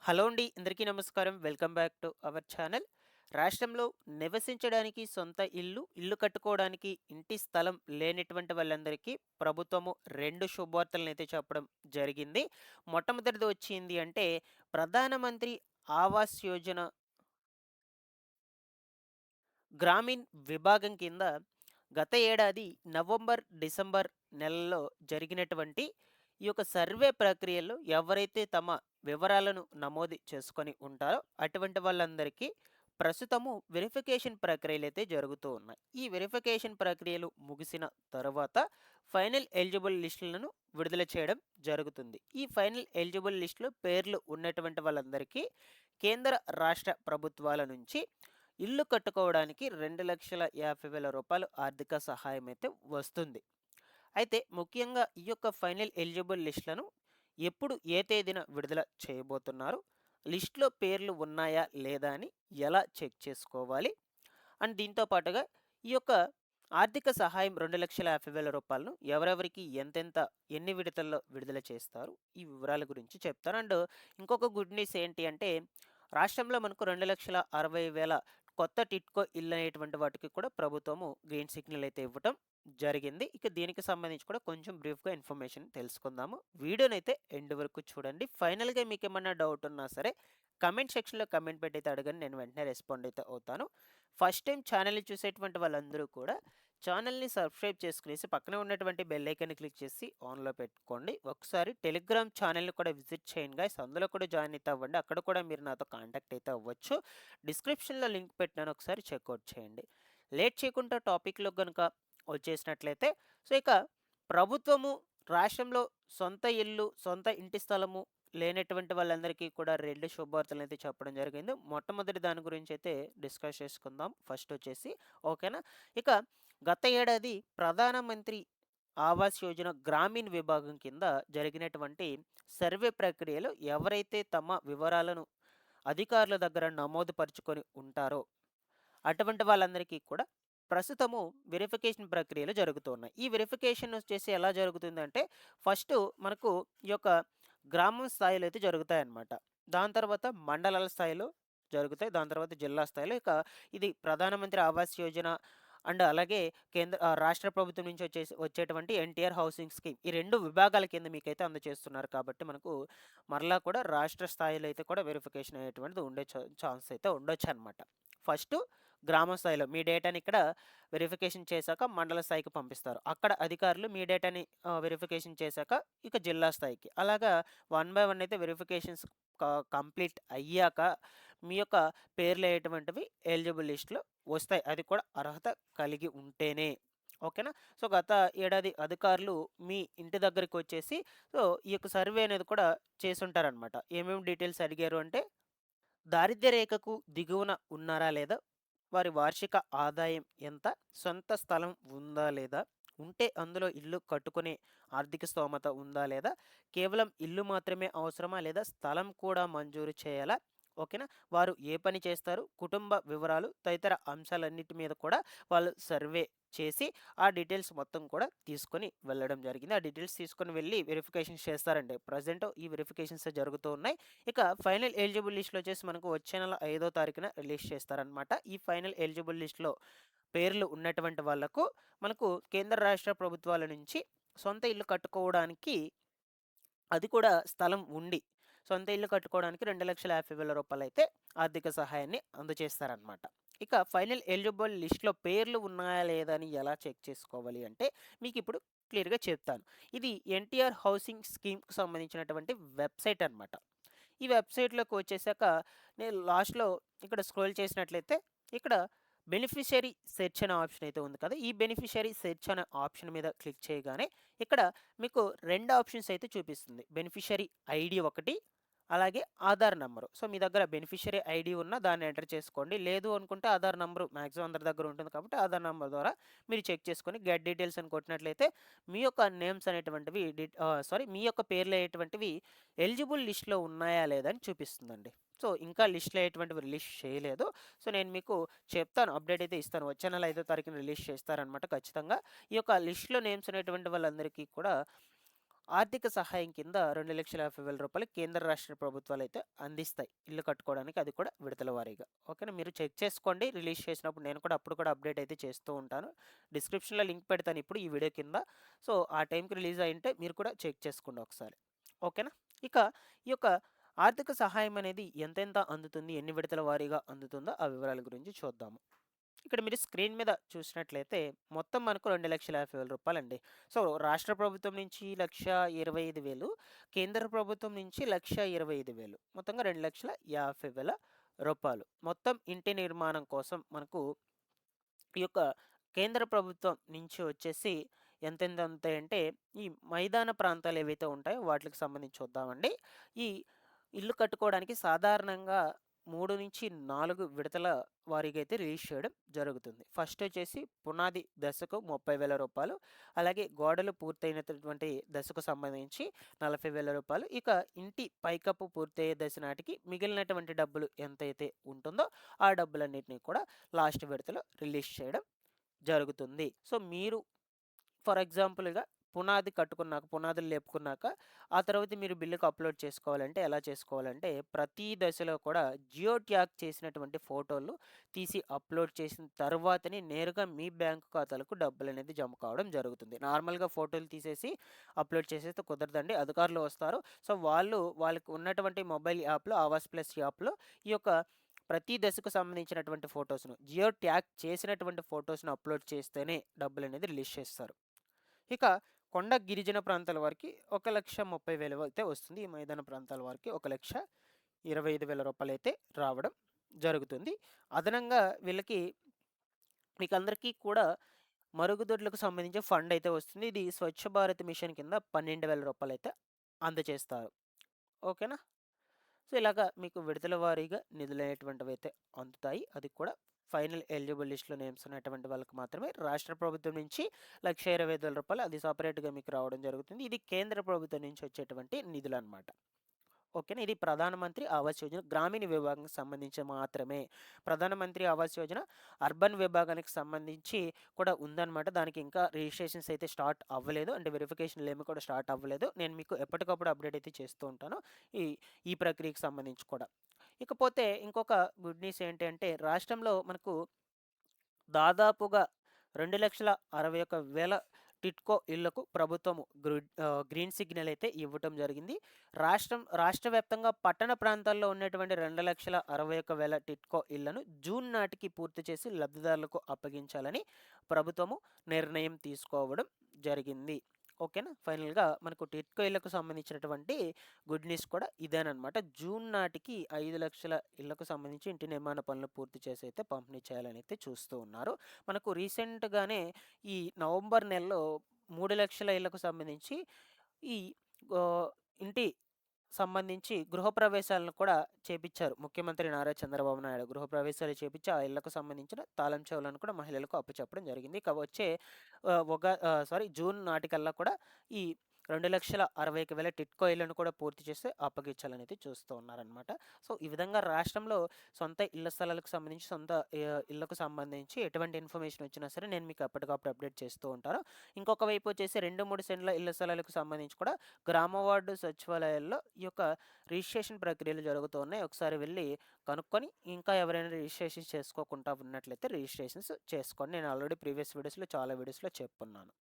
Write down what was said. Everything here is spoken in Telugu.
హలో అండి. అందరికీ నమస్కారం. Welcome back to our channel. రాష్ట్రంలో నివసించడానికి సొంత ఇల్లు కట్టుకోవడానికి ఇంటి స్థలం లేనటువంటి వాళ్ళందరికీ ప్రభుత్వము 2 శుభవార్తలనైతే చెప్పడం జరిగింది. మొట్టమొదటిది వచ్చింది అంటే ప్రధానమంత్రి ఆవాస్ యోజన గ్రామీణ్ విభాగం కింద గత ఏడాది నవంబర్, డిసెంబర్ నెలల్లో జరిగినటువంటి ఈ యొక్క సర్వే ప్రక్రియలో ఎవరైతే తమ వివరాలను నమోదు చేసుకొని ఉంటారో అటువంటి వాళ్ళందరికీ ప్రస్తుతము వెరిఫికేషన్ ప్రక్రియలైతే జరుగుతూ ఉన్నాయి. ఈ వెరిఫికేషన్ ప్రక్రియలు ముగిసిన తరువాత ఫైనల్ ఎలిజిబుల్ లిస్టులను విడుదల చేయడం జరుగుతుంది. ఈ ఫైనల్ ఎలిజిబుల్ లిస్టులో పేర్లు ఉన్నటువంటి వాళ్ళందరికీ కేంద్ర, రాష్ట్ర ప్రభుత్వాల నుంచి ఇల్లు కట్టుకోవడానికి రూ. 2,50,000 ఆర్థిక సహాయం అయితే వస్తుంది. అయితే ముఖ్యంగా ఈ యొక్క ఫైనల్ ఎలిజిబుల్ లిస్టులను ఎప్పుడు ఏ తేదీన విడుదల చేయబోతున్నారు? లిస్ట్‌లో పేర్లు ఉన్నాయా? లేదా? అని ఎలా చెక్ చేసుకోవాలి? అండ్ దీంతో పాటుగా ఈ యొక్క ఆర్థిక సహాయం రూ. 2,50,000 ఎవరెవరికి ఎంతెంత ఎన్ని విడతల్లో విడుదల చేస్తారు? ఈ వివరాల గురించి చెప్తాను. అండ్ ఇంకొక గుడ్ న్యూస్ ఏంటి అంటే రాష్ట్రంలో మనకు 2,60,000 కొత్త టిడ్కో ఇల్లు అనేటువంటి వాటికి కూడా ప్రభుత్వము గ్రీన్ సిగ్నల్ అయితే ఇవ్వటం జరిగింది. ఇక దీనికి సంబంధించి కూడా కొంచెం బ్రీఫ్‌గా ఇన్ఫర్మేషన్ తెలుసుకుందాము. వీడియోనైతే ఎండ్ వరకు చూడండి. ఫైనల్‌గా మీకేమన్నా డౌట్ ఉన్నా సరే కమెంట్ సెక్షన్‌లో కమెంట్ పెట్టి అయితే అడగండి. నేను వెంటనే రెస్పాండ్ అయితే అవుతాను. ఫస్ట్ టైం ఛానల్‌ని చూసేటువంటి వాళ్ళందరూ కూడా ఛానల్‌ని సబ్స్క్రైబ్ చేసుకునేసి పక్కనే ఉన్నటువంటి బెల్ ఐకాన్‌ని క్లిక్ చేసి ఆన్‌లో పెట్టుకోండి. ఒకసారి టెలిగ్రామ్ ఛానల్‌ని కూడా విజిట్ చేయండి గైస్. అందులో కూడా జాయిన్ అయితే అవ్వండి. అక్కడ కూడా మీరు నాతో కాంటాక్ట్ అయితే అవ్వచ్చు. డిస్క్రిప్షన్‌లో లింక్ పెట్టినాను. ఒకసారి చెక్‌ఔట్ చేయండి. లేట్ చేయకుండా టాపిక్‌లోకి గనుక వచ్చేసినట్లయితే ఇక ప్రభుత్వము రాష్ట్రంలో సొంత ఇంటి స్థలము లేనటువంటి వాళ్ళందరికీ కూడా 2 శుభవార్తలనైతే చెప్పడం జరిగింది. మొట్టమొదటి దాని గురించి అయితే డిస్కస్ చేసుకుందాం. ఫస్ట్ వచ్చేసి ఓకేనా. ఇక గత ఏడాది ప్రధానమంత్రి ఆవాస్ యోజన గ్రామీణ్ విభాగం కింద జరిగినటువంటి సర్వే ప్రక్రియలో ఎవరైతే తమ వివరాలను అధికారుల దగ్గర నమోదు పరుచుకొని ఉంటారో అటువంటి వాళ్ళందరికీ కూడా ప్రస్తుతము వెరిఫికేషన్ ప్రక్రియలు జరుగుతున్నాయి. ఈ వెరిఫికేషన్ వచ్చేసి ఎలా జరుగుతుందంటే ఫస్టు మనకు ఈ యొక్క గ్రామం స్థాయిలో అయితే జరుగుతాయన్నమాట. దాని తర్వాత మండలాల స్థాయిలో జరుగుతాయి. దాని తర్వాత జిల్లా స్థాయిలో ఇక ఇది ప్రధానమంత్రి ఆవాస్ యోజన అండ్ అలాగే రాష్ట్ర ప్రభుత్వం నుంచి వచ్చేటువంటి ఎన్టీఆర్ హౌసింగ్ స్కీమ్ ఈ 2 విభాగాల కింద మీకైతే అందజేస్తున్నారు కాబట్టి మనకు మరలా కూడా రాష్ట్ర స్థాయిలో అయితే కూడా వెరిఫికేషన్ అనేటువంటిది ఉండే ఛాన్స్ అయితే ఉండొచ్చనమాట. ఫస్టు గ్రామ స్థాయిలో మీ డేటాని ఇక్కడ వెరిఫికేషన్ చేశాక మండల స్థాయికి పంపిస్తారు. అక్కడ అధికారులు మీ డేటాని వెరిఫికేషన్ చేశాక ఇక జిల్లా స్థాయికి. అలాగా వన్ బై వన్ అయితే వెరిఫికేషన్స్ కంప్లీట్ అయ్యాక మీ యొక్క పేర్లయ్యేటువంటివి ఎలిజిబుల్ లిస్ట్‌లో వస్తాయి. అది కూడా అర్హత కలిగి ఉంటేనే. ఓకేనా. గత ఏడాది అధికారులు మీ ఇంటి దగ్గరికొచ్చేసి ఈ యొక్క సర్వే అనేది కూడా చేసుంటారనమాట. ఏమేమి డీటెయిల్స్ అడిగారు అంటే దారిద్ర్య రేఖకు దిగువన ఉన్నారా లేదా? వారి వార్షిక ఆదాయం ఎంత? సొంత స్థలం ఉందా లేదా? ఉంటే అందులో ఇల్లు కట్టుకునే ఆర్థిక స్తోమత ఉందా లేదా? కేవలం ఇల్లు మాత్రమే అవసరమా? లేదా స్థలం కూడా మంజూరు చేయాలా? ఓకేనా. వారు ఏ పని చేస్తారు? కుటుంబ వివరాలు తదితర అంశాలన్నిటి మీద కూడా వాళ్ళు సర్వే చేసి ఆ డీటెయిల్స్ మొత్తం కూడా తీసుకొని వెళ్ళడం జరిగింది. ఆ డీటెయిల్స్ తీసుకొని వెళ్ళి వెరిఫికేషన్స్ చేస్తారండి. ప్రెజెంట్ ఈ వెరిఫికేషన్స్ జరుగుతూ ఉన్నాయి. ఇక ఫైనల్ ఎలిజిబుల్ లిస్ట్‌లో వచ్చేసి మనకు వచ్చే నెల 5వ తారీఖున రిలీజ్ చేస్తారనమాట. ఈ ఫైనల్ ఎలిజిబుల్ లిస్ట్‌లో పేర్లు ఉన్నటువంటి వాళ్ళకు మనకు కేంద్ర, రాష్ట్ర ప్రభుత్వాల నుంచి సొంత ఇల్లు కట్టుకోవడానికి అది కూడా స్థలం ఉండి సొంత ఇల్లు కట్టుకోవడానికి రూ. 2,50,000 అయితే ఆర్థిక సహాయాన్ని అందజేస్తారనమాట. ఇక ఫైనల్ ఎలిజిబుల్ లిస్ట్‌లో పేర్లు ఉన్నాయా లేదా అని ఎలా చెక్ చేసుకోవాలి అంటే మీకిప్పుడు క్లియర్‌గా చెప్తాను. ఇది ఎన్టీఆర్ హౌసింగ్ స్కీమ్‌కి సంబంధించినటువంటి వెబ్‌సైట్ అనమాట. ఈ వెబ్‌సైట్‌లోకి వచ్చేసాక నేను లాస్ట్‌లో ఇక్కడ స్క్రోల్ చేసినట్లయితే ఇక్కడ బెనిఫిషియరీ సెర్చ్ అనే ఆప్షన్ అయితే ఉంది కదా! ఈ బెనిఫిషియరీ సెర్చ్ అనే ఆప్షన్ మీద క్లిక్ చేయగానే ఇక్కడ మీకు 2 ఆప్షన్స్ అయితే చూపిస్తుంది. బెనిఫిషియరీ ఐడీ ఒకటి, అలాగే ఆధార్ నంబరు. మీ దగ్గర బెనిఫిషియరీ ఐడీ ఉన్న దాన్ని ఎంటర్ చేసుకోండి. లేదు అనుకుంటే ఆధార్ నంబరు మాక్సిమం అందరి దగ్గర ఉంటుంది కాబట్టి ఆధార్ నంబర్ ద్వారా మీరు చెక్ చేసుకొని గెట్ డీటెయిల్స్ అని కొట్టినట్లయితే మీ యొక్క నేమ్స్ అనేటువంటివి మీ యొక్క పేర్లు అయ్యేటువంటివి ఎలిజిబుల్ లిస్ట్‌లో ఉన్నాయా లేదా అని చూపిస్తుందండి. ఇంకా లిస్ట్‌లో అయ్యేటువంటివి రిలీజ్ చేయలేదు. నేను మీకు చెప్తాను. అప్డేట్ అయితే ఇస్తాను. వచ్చే నెల 5వ తారీఖున రిలీజ్ చేస్తారనమాట ఖచ్చితంగా. ఈ యొక్క లిస్ట్‌లో నేమ్స్ అనేటువంటి వాళ్ళందరికీ కూడా ఆర్థిక సహాయం కింద రూ. 2,50,000 కేంద్ర రాష్ట్ర ప్రభుత్వాలైతే అందిస్తాయి ఇల్లు కట్టుకోవడానికి. అది కూడా విడతల వారీగా. ఓకేనా. మీరు చెక్ చేసుకోండి రిలీజ్ చేసినప్పుడు. నేను కూడా అప్పుడు కూడా అప్డేట్ అయితే చేస్తూ ఉంటాను. డిస్క్రిప్షన్‌లో లింక్ పెడతాను ఇప్పుడు ఈ వీడియో కింద. సో, ఆ టైంకి రిలీజ్ అయ్యుంటే మీరు కూడా చెక్ చేసుకోండి ఒకసారి. ఓకేనా. ఇక ఈ యొక్క ఆర్థిక సహాయం అనేది ఎంతెంత అందుతుంది, ఎన్ని విడతల వారీగా అందుతుందో ఆ వివరాల గురించి చూద్దాము. ఇక్కడ మీరు స్క్రీన్ మీద చూసినట్లయితే మొత్తం మనకు రూ. 2,50,000 సో, రాష్ట్ర ప్రభుత్వం నుంచి 1,25,000, కేంద్ర ప్రభుత్వం నుంచి 1,25,000, మొత్తంగా రూ. 2,50,000. మొత్తం ఇంటి నిర్మాణం కోసం మనకు ఈ యొక్క కేంద్ర ప్రభుత్వం నుంచి వచ్చేసి ఎంతెంత అందుతాయంటే, ఈ మైదాన ప్రాంతాలు ఏవైతే ఉంటాయో వాటికి సంబంధించి చూద్దామండి. ఈ ఇల్లు కట్టుకోవడానికి సాధారణంగా 3-4 విడతల వారీగా అయితే రిలీజ్ చేయడం జరుగుతుంది. ఫస్ట్ వచ్చేసి పునాది దశకు రూ. 30,000, అలాగే గోడలు పూర్తయినటువంటి దశకు సంబంధించి రూ. 40,000. ఇక ఇంటి పైకప్పు పూర్తయ్యే దశ నాటికి మిగిలినటువంటి డబ్బులు ఎంతైతే ఉంటుందో ఆ డబ్బులన్నిటిని కూడా లాస్ట్ విడతలో రిలీజ్ చేయడం జరుగుతుంది. సో, మీరు ఫర్ ఎగ్జాంపుల్‌గా పునాది కట్టుకున్నాక, పునాదులు లేపుకున్నాక, ఆ తర్వాత మీరు బిల్లుకి అప్‌లోడ్ చేసుకోవాలంటే ఎలా చేసుకోవాలంటే, ప్రతి దశలో కూడా జియో ట్యాగ్ చేసినటువంటి ఫోటోలు తీసి అప్‌లోడ్ చేసిన తర్వాతనే నేరుగా మీ బ్యాంకు ఖాతాలకు డబ్బులనేది జమ కావడం జరుగుతుంది. నార్మల్‌గా ఫోటోలు తీసేసి అప్‌లోడ్ చేసేస్తే కుదరదండి. అధికారులు వస్తారు. సో, వాళ్ళకి ఉన్నటువంటి మొబైల్ యాప్‌లో, ఆవాస్ ప్లస్ యాప్‌లో ఈ యొక్క ప్రతి దశకు సంబంధించినటువంటి ఫోటోస్‌ను, జియో ట్యాగ్ చేసినటువంటి ఫోటోస్‌ను అప్‌లోడ్ చేస్తేనే డబ్బులనేది రిలీజ్ చేస్తారు. ఇక కొండ గిరిజన ప్రాంతాల వారికి రూ. 1,30,000 అయితే వస్తుంది. ఈ మైదాన ప్రాంతాల వారికి రూ. 1,25,000 అయితే రావడం జరుగుతుంది. అదనంగా వీళ్ళకి మీకందరికీ కూడా మరుగుదొడ్లకు సంబంధించి ఫండ్ అయితే వస్తుంది. ఇది స్వచ్ఛ భారత్ మిషన్ కింద రూ. 12,000 అయితే అందజేస్తారు. ఓకేనా. సో, ఇలాగా మీకు విడతల వారీగా నిధులనేటువంటివైతే అందుతాయి. అది కూడా ఫైనల్ ఎలిజిబుల్ లిస్ట్‌లో నేమ్స్ ఉన్నటువంటి వాళ్ళకి మాత్రమే. రాష్ట్ర ప్రభుత్వం నుంచి రూ. 1,20,000 అది సెపరేట్‌గా మీకు రావడం జరుగుతుంది. ఇది కేంద్ర ప్రభుత్వం నుంచి వచ్చేటువంటి నిధులనమాట. ఓకేనా. ఇది ప్రధానమంత్రి ఆవాస్ యోజన గ్రామీణ విభాగానికి సంబంధించి మాత్రమే. ప్రధానమంత్రి ఆవాస్ యోజన అర్బన్ విభాగానికి సంబంధించి కూడా ఉందన్నమాట. దానికి ఇంకా రిజిస్ట్రేషన్స్ అయితే స్టార్ట్ అవ్వలేదు. అంటే వెరిఫికేషన్‌లు ఏమి కూడా స్టార్ట్ అవ్వలేదు. నేను మీకు ఎప్పటికప్పుడు అప్డేట్ అయితే చేస్తూ ఉంటాను. ఈ ఈ ప్రక్రియకి సంబంధించి కూడా. ఇకపోతే ఇంకొక గుడ్ న్యూస్ ఏంటి అంటే, రాష్ట్రంలో మనకు దాదాపుగా 2,61,000 టిడ్కో ఇళ్లకు ప్రభుత్వం గ్రీన్ సిగ్నల్ అయితే ఇవ్వటం జరిగింది. రాష్ట్ర వ్యాప్తంగా పట్టణ ప్రాంతాల్లో ఉన్నటువంటి 2,61,000 టిడ్కో ఇళ్లను జూన్ నాటికి పూర్తి చేసి లబ్ధిదారులకు అప్పగించాలని ప్రభుత్వము నిర్ణయం తీసుకోవడం జరిగింది. ఓకేనా. ఫైనల్‌గా మనకు టిడ్కో ఇళ్లకు సంబంధించినటువంటి గుడ్ న్యూస్ కూడా ఇదేననమాట. జూన్ నాటికి 5,00,000 ఇళ్లకు సంబంధించి ఇంటి నిర్మాణ పనులు పూర్తి చేసి అయితే పంపిణీ చేయాలని అయితే చూస్తూ ఉన్నారు. మనకు రీసెంట్‌గానే ఈ నవంబర్ నెలలో 3,00,000 ఇళ్లకు సంబంధించి ఈ ఇంటి సంబంధించి గృహప్రవేశాలను కూడా చేపిచ్చారు. ముఖ్యమంత్రి నారా చంద్రబాబు నాయుడు గృహప్రవేశాలు చేపిచ్చి ఆ ఇళ్లకు సంబంధించిన తాళం చెవులను కూడా మహిళలకు అప్పచెప్పడం జరిగింది. ఇక వచ్చే జూన్ నాటికల్లా కూడా ఈ 2,61,000 టిడ్కో ఇళ్లను కూడా పూర్తి చేసి అప్పగించాలని అయితే చూస్తూ ఉన్నారనమాట. సో, ఈ విధంగా రాష్ట్రంలో సొంత ఇళ్ల స్థలాలకు సంబంధించి, సొంత ఇళ్లకు సంబంధించి ఎటువంటి ఇన్ఫర్మేషన్ వచ్చినా సరే నేను మీకు ఎప్పటికప్పుడు అప్డేట్ చేస్తూ ఉంటాను. ఇంకొక వైపు వచ్చేసి 2, 3 సెంట్ల ఇళ్ల స్థలాలకు సంబంధించి కూడా గ్రామ వార్డు సచివాలయాల్లో ఈ యొక్క రిజిస్ట్రేషన్ ప్రక్రియలు జరుగుతూ ఉన్నాయి. ఒకసారి వెళ్ళి కనుక్కొని ఇంకా ఎవరైనా రిజిస్ట్రేషన్ చేసుకోకుండా ఉన్నట్లయితే రిజిస్ట్రేషన్స్ చేసుకోండి. నేను ఆల్రెడీ ప్రీవియస్ వీడియోస్‌లో చాలా వీడియోస్‌లో చెప్పున్నాను.